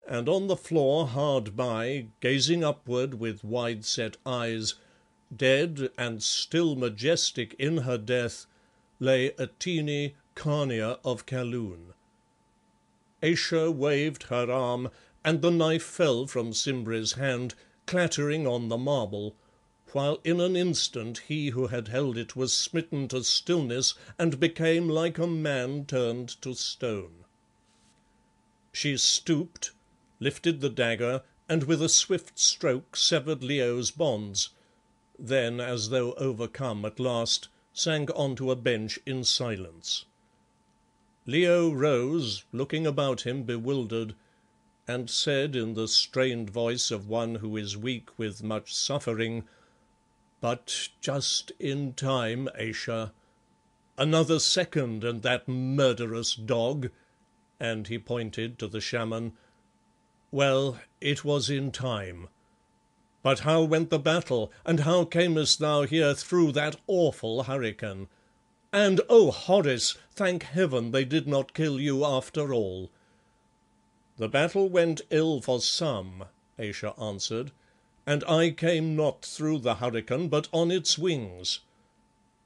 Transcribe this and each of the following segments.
and on the floor hard by, gazing upward with wide-set eyes, dead and still majestic in her death, lay Atene, Khania of Kaloon. Ayesha waved her arm, and the knife fell from Simbri's hand, clattering on the marble, while in an instant he who had held it was smitten to stillness and became like a man turned to stone. She stooped, lifted the dagger, and with a swift stroke severed Leo's bonds, then, as though overcome at last, sank onto a bench in silence. Leo rose, looking about him bewildered, and said in the strained voice of one who is weak with much suffering, "But just in time, Ayesha. Another second and that murderous dog," and he pointed to the shaman, "well, it was in time. But how went the battle, and how camest thou here through that awful hurricane? And, oh Horace, thank heaven they did not kill you after all." "The battle went ill for some," Ayesha answered, "and I came not through the hurricane, but on its wings.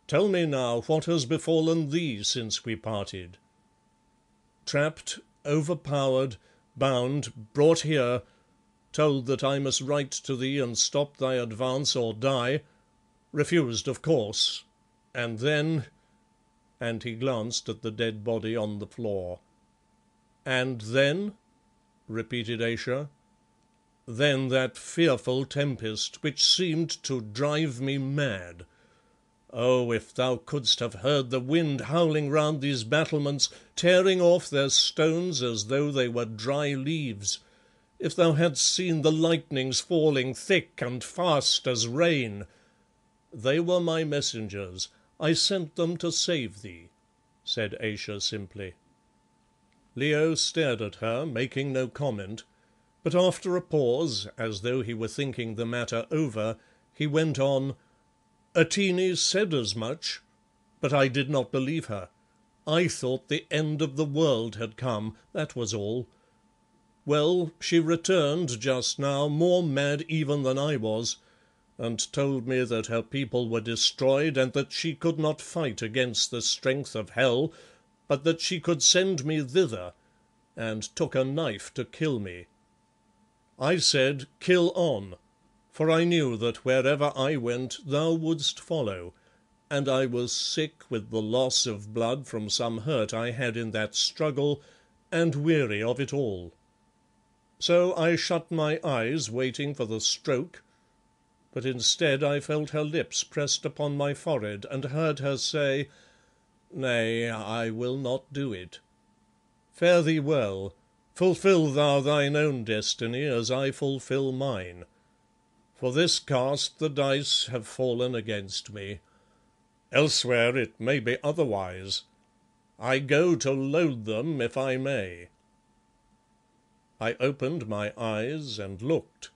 Tell me now what has befallen thee since we parted." "Trapped, overpowered, bound, brought here, told that I must write to thee and stop thy advance or die, refused of course, and then—" and he glanced at the dead body on the floor. "And then?" repeated Ayesha. "Then that fearful tempest, which seemed to drive me mad. Oh, if thou couldst have heard the wind howling round these battlements, tearing off their stones as though they were dry leaves! If thou hadst seen the lightnings falling thick and fast as rain! They were my messengers. I sent them to save thee," said Ayesha simply. Leo stared at her, making no comment, but after a pause, as though he were thinking the matter over, he went on, "Atene said as much, but I did not believe her. I thought the end of the world had come, that was all. Well, she returned just now, more mad even than I was, and told me that her people were destroyed and that she could not fight against the strength of hell, but that she could send me thither, and took a knife to kill me. I said, 'Kill on,' for I knew that wherever I went thou wouldst follow, and I was sick with the loss of blood from some hurt I had in that struggle, and weary of it all. So I shut my eyes waiting for the stroke, but instead I felt her lips pressed upon my forehead, and heard her say, 'Nay, I will not do it. Fare thee well, fulfil thou thine own destiny as I fulfil mine. For this cast the dice have fallen against me. Elsewhere it may be otherwise. I go to load them if I may.' I opened my eyes and looked.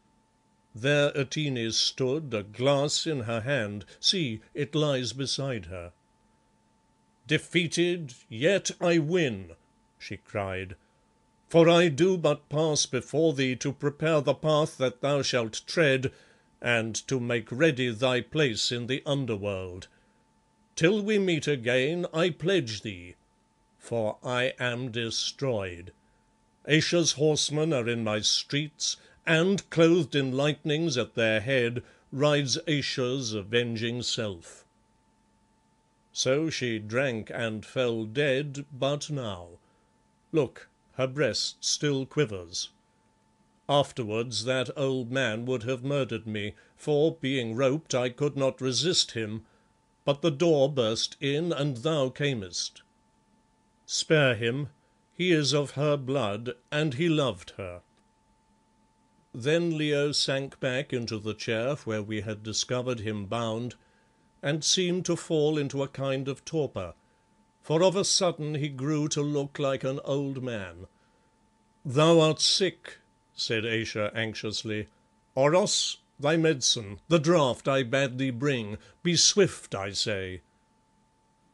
There Atene stood, a glass in her hand. See, it lies beside her. 'Defeated, yet I win,' she cried. 'For I do but pass before thee to prepare the path that thou shalt tread, and to make ready thy place in the underworld. Till we meet again, I pledge thee, for I am destroyed. Ayesha's horsemen are in my streets, and, clothed in lightnings at their head, rides Ayesha's avenging self.' So she drank and fell dead but now. Look, her breast still quivers. Afterwards that old man would have murdered me, for, being roped, I could not resist him, but the door burst in, and thou camest. Spare him, he is of her blood, and he loved her." Then Leo sank back into the chair where we had discovered him bound, and seemed to fall into a kind of torpor, for of a sudden he grew to look like an old man. "Thou art sick," said Ayesha anxiously. "Oros, thy medicine, the draught I bade thee bring. Be swift, I say."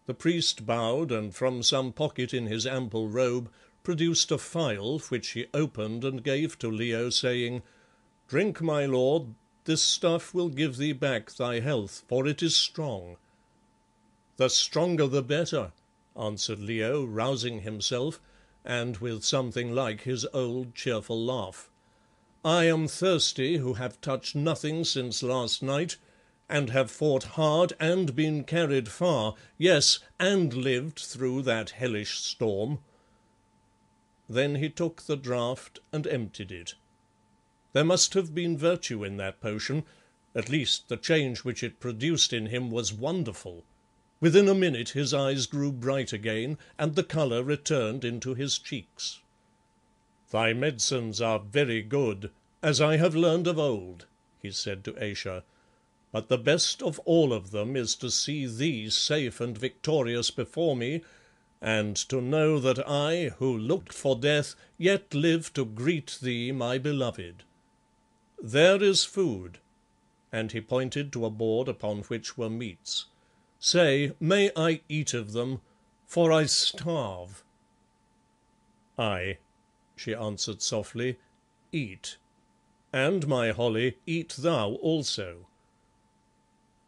The priest bowed, and from some pocket in his ample robe produced a phial, which he opened and gave to Leo, saying, "Drink, my lord, this stuff will give thee back thy health, for it is strong." "The stronger the better," answered Leo, rousing himself, and with something like his old cheerful laugh. "I am thirsty, who have touched nothing since last night, and have fought hard and been carried far, yes, and lived through that hellish storm." Then he took the draught and emptied it. There must have been virtue in that potion, at least the change which it produced in him was wonderful. Within a minute his eyes grew bright again, and the colour returned into his cheeks. "Thy medicines are very good, as I have learned of old," he said to Ayesha, "but the best of all of them is to see thee safe and victorious before me, and to know that I, who looked for death, yet live to greet thee, my beloved. There is food," and he pointed to a board upon which were meats. "Say, may I eat of them, for I starve?" "Aye," she answered softly, "eat. And, my Holly, eat thou also."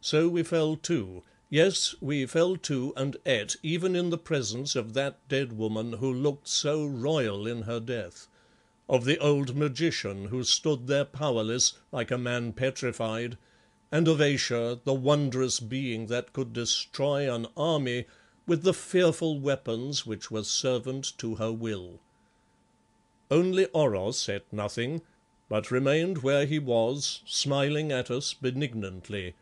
So we fell to, yes, we fell to and ate, even in the presence of that dead woman who looked so royal in her death, of the old magician who stood there powerless, like a man petrified, and of Ayesha, the wondrous being that could destroy an army with the fearful weapons which were servant to her will. Only Oros ate nothing, but remained where he was, smiling at us benignantly,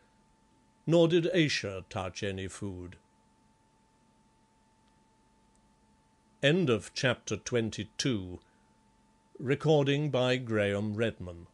nor did Ayesha touch any food. End of chapter 22. Recording by Graham Redman.